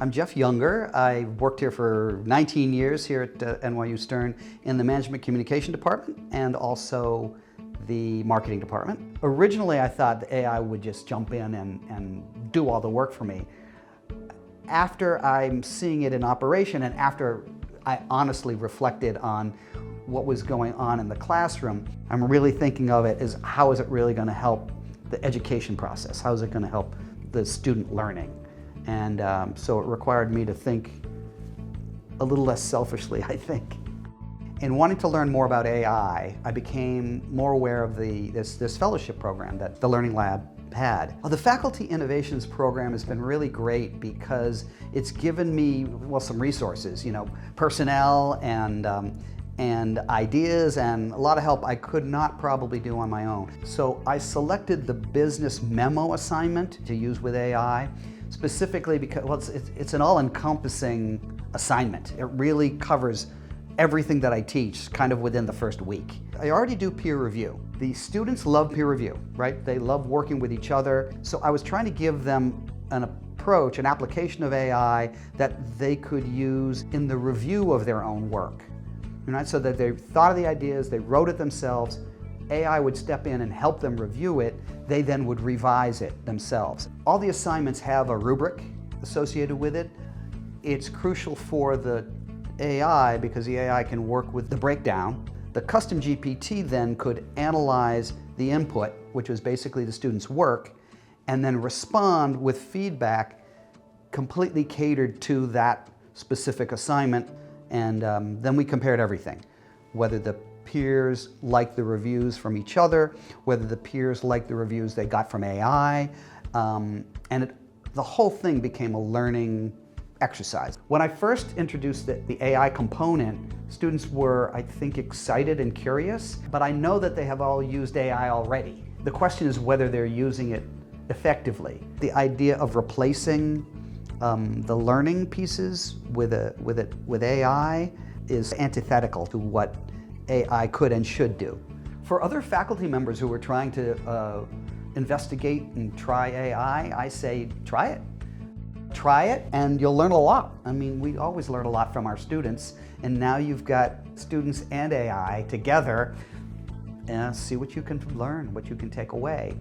I'm Jeff Younger. I worked here for 19 years here at NYU Stern in the Management Communication Department and also the Marketing Department. Originally, I thought the AI would just jump in and do all the work for me. After I'm seeing it in operation and after I honestly reflected on what was going on in the classroom, I'm really thinking of it as how is it really going to help the education process? How is it going to help the student learning? And so it required me to think a little less selfishly, I think. In wanting to learn more about AI, I became more aware of this fellowship program that the Learning Lab had. Well, the Faculty Innovations program has been really great because it's given me, well, some resources, personnel and ideas and a lot of help I could not probably do on my own. So I selected the business memo assignment to use with AI, specifically because, well, it's an all-encompassing assignment. It really covers everything that I teach kind of within the first week. I already do peer review. The students love peer review, right? They love working with each other. So I was trying to give them an approach, an application of AI that they could use in the review of their own work. Right? So that they thought of the ideas, they wrote it themselves, AI would step in and help them review it, they then would revise it themselves. All the assignments have a rubric associated with it. It's crucial for the AI because the AI can work with the breakdown. The custom GPT then could analyze the input, which was basically the student's work, and then respond with feedback completely catered to that specific assignment. And then we compared everything, whether the peers liked the reviews from each other, whether the peers liked the reviews they got from AI, the whole thing became a learning exercise. When I first introduced the AI component, students were, I think, excited and curious, but I know that they have all used AI already. The question is whether they're using it effectively. The idea of replacing the learning pieces with AI is antithetical to what AI could and should do. For other faculty members who are trying to investigate and try AI, I say try it. Try it and you'll learn a lot. I mean, we always learn a lot from our students, and now you've got students and AI together, and see what you can learn, what you can take away.